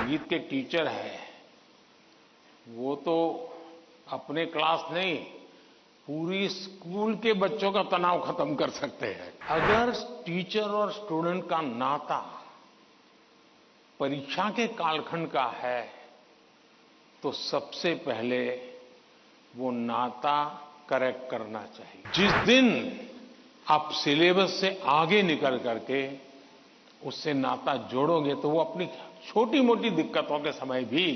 संगीत के टीचर हैं, वो तो अपने क्लास नहीं, पूरी स्कूल के बच्चों का तनाव खत्म कर सकते हैं। अगर टीचर और स्टूडेंट का नाता परीक्षा के कालखंड का है, तो सबसे पहले वो नाता करेक्ट करना चाहिए। जिस दिन आप सिलेबस से आगे निकल करके उससे नाता जोड़ोगे, तो वो अपनी छोटी मोटी दिक्कतों के समय भी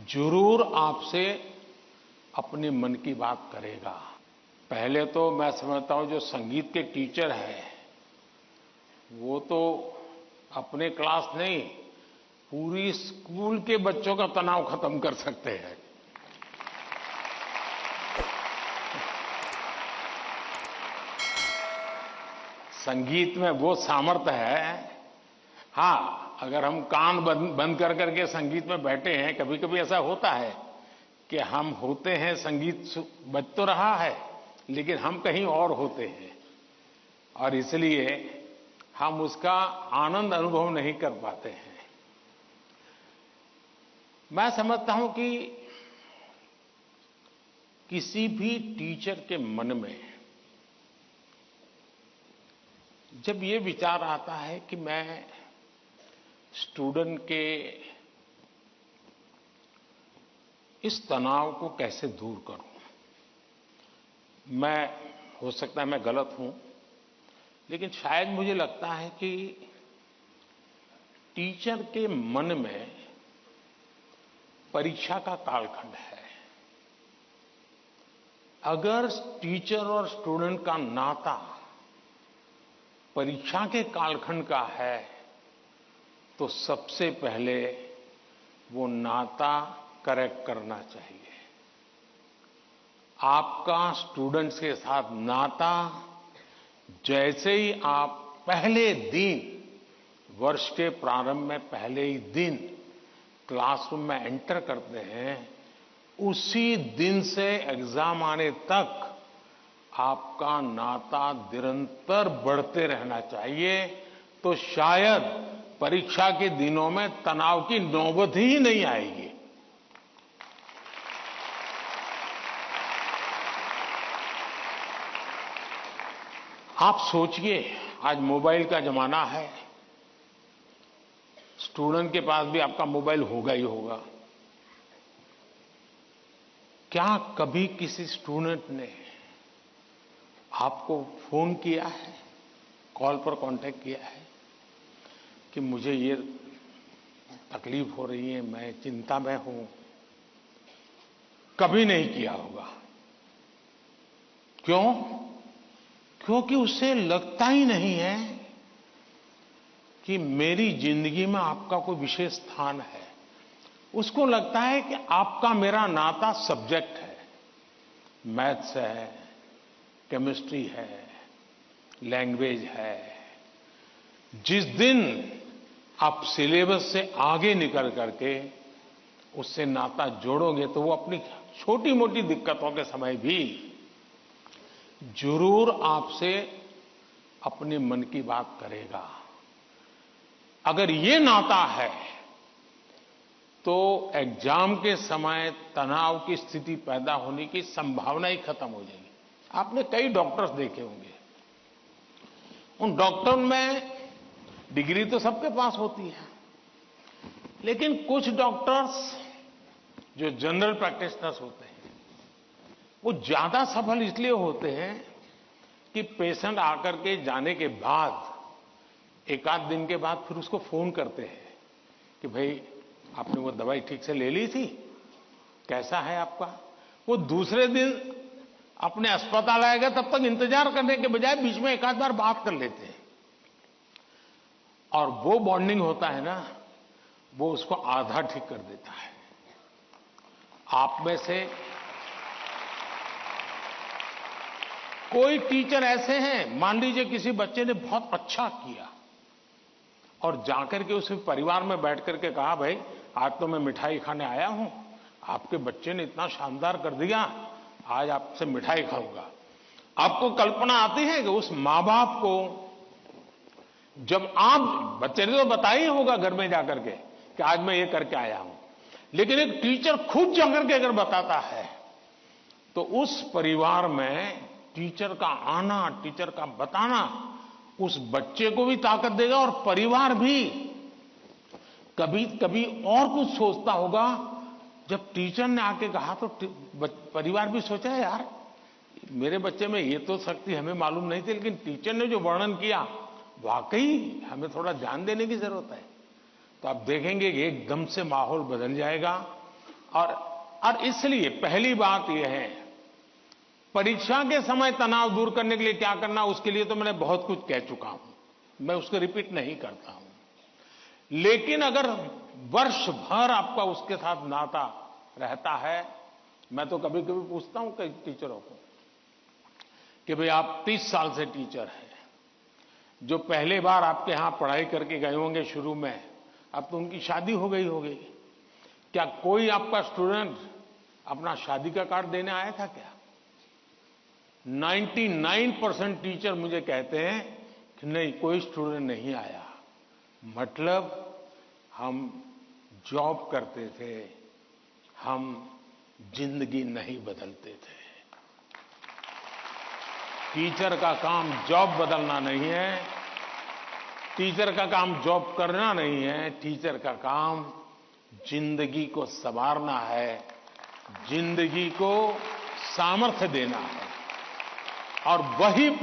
जरूर आपसे अपने मन की बात करेगा। पहले तो मैं समझता हूं जो संगीत के टीचर हैं, वो तो अपने क्लास नहीं, पूरी स्कूल के बच्चों का तनाव खत्म कर सकते हैं। संगीत में वो सामर्थ्य है। हां, अगर हम कान बंद कर करके संगीत में बैठे हैं, कभी कभी ऐसा होता है कि हम होते हैं, संगीत बज तो रहा है, लेकिन हम कहीं और होते हैं, और इसलिए हम उसका आनंद अनुभव नहीं कर पाते हैं। मैं समझता हूं कि किसी भी टीचर के मन में जब ये विचार आता है कि मैं स्टूडेंट के इस तनाव को कैसे दूर करूं, मैं हो सकता है मैं गलत हूं, लेकिन शायद मुझे लगता है कि टीचर के मन में परीक्षा का कालखंड है। अगर टीचर और स्टूडेंट का नाता परीक्षा के कालखंड का है, तो सबसे पहले वो नाता करेक्ट करना चाहिए। आपका स्टूडेंट्स के साथ नाता जैसे ही आप पहले दिन, वर्ष के प्रारंभ में पहले ही दिन क्लासरूम में एंटर करते हैं, उसी दिन से एग्जाम आने तक आपका नाता निरंतर बढ़ते रहना चाहिए। तो शायद परीक्षा के दिनों में तनाव की नौबत ही नहीं आएगी। आप सोचिए, आज मोबाइल का जमाना है, स्टूडेंट के पास भी आपका मोबाइल होगा ही होगा। क्या कभी किसी स्टूडेंट ने आपको फोन किया है, कॉल पर कांटेक्ट किया है कि मुझे ये तकलीफ हो रही है, मैं चिंता में हूं? कभी नहीं किया होगा। क्यों? क्योंकि उसे लगता ही नहीं है कि मेरी जिंदगी में आपका कोई विशेष स्थान है। उसको लगता है कि आपका मेरा नाता सब्जेक्ट है, मैथ्स है, केमिस्ट्री है, लैंग्वेज है। जिस दिन आप सिलेबस से आगे निकल करके उससे नाता जोड़ोगे, तो वो अपनी छोटी मोटी दिक्कतों के समय भी जरूर आपसे अपने मन की बात करेगा। अगर ये नाता है, तो एग्जाम के समय तनाव की स्थिति पैदा होने की संभावना ही खत्म हो जाएगी। आपने कई डॉक्टर्स देखे होंगे, उन डॉक्टर में डिग्री तो सबके पास होती है, लेकिन कुछ डॉक्टर्स जो जनरल प्रैक्टिशनर्स होते हैं, वो ज्यादा सफल इसलिए होते हैं कि पेशेंट आकर के जाने के बाद एक आध दिन के बाद फिर उसको फोन करते हैं कि भाई आपने वो दवाई ठीक से ले ली थी, कैसा है आपका? वो दूसरे दिन अपने अस्पताल आएगा, तब तक इंतजार करने के बजाय बीच में एक आध बार बात कर लेते हैं, और वो बॉन्डिंग होता है ना, वो उसको आधा ठीक कर देता है। आप में से कोई टीचर ऐसे हैं, मान लीजिए किसी बच्चे ने बहुत अच्छा किया और जाकर के उस परिवार में बैठ करके कहा, भाई आज तो मैं मिठाई खाने आया हूं, आपके बच्चे ने इतना शानदार कर दिया, आज आपसे मिठाई खाऊंगा। आपको कल्पना आती है कि उस मां बाप को, जब आप, बच्चे ने तो बताया ही होगा घर में जाकर के कि आज मैं ये करके आया हूं। लेकिन एक टीचर खुद जाकर के अगर बताता है तो उस परिवार में टीचर का आना, टीचर का बताना उस बच्चे को भी ताकत देगा और परिवार भी कभी कभी और कुछ सोचता होगा। जब टीचर ने आके कहा तो परिवार भी सोचा यार मेरे बच्चे में ये तो शक्ति हमें मालूम नहीं थी, लेकिन टीचर ने जो वर्णन किया वाकई हमें थोड़ा ध्यान देने की जरूरत है। तो आप देखेंगे कि एकदम से माहौल बदल जाएगा। और इसलिए पहली बात यह है, परीक्षा के समय तनाव दूर करने के लिए क्या करना, उसके लिए तो मैंने बहुत कुछ कह चुका हूं, मैं उसको रिपीट नहीं करता हूं। लेकिन अगर वर्ष भर आपका उसके साथ नाता रहता है, मैं तो कभी कभी पूछता हूं कई टीचरों को कि भाई आप 30 साल से टीचर हैं, जो पहले बार आपके यहां पढ़ाई करके गए होंगे शुरू में, अब तो उनकी शादी हो गई होगी, क्या कोई आपका स्टूडेंट अपना शादी का कार्ड देने आया था क्या? 99% टीचर मुझे कहते हैं कि नहीं, कोई स्टूडेंट नहीं आया। मतलब हम जॉब करते थे, हम जिंदगी नहीं बदलते थे। टीचर का काम जॉब बदलना नहीं है, टीचर का काम जॉब करना नहीं है, टीचर का काम जिंदगी को संवारना है, जिंदगी को सामर्थ्य देना है। और वही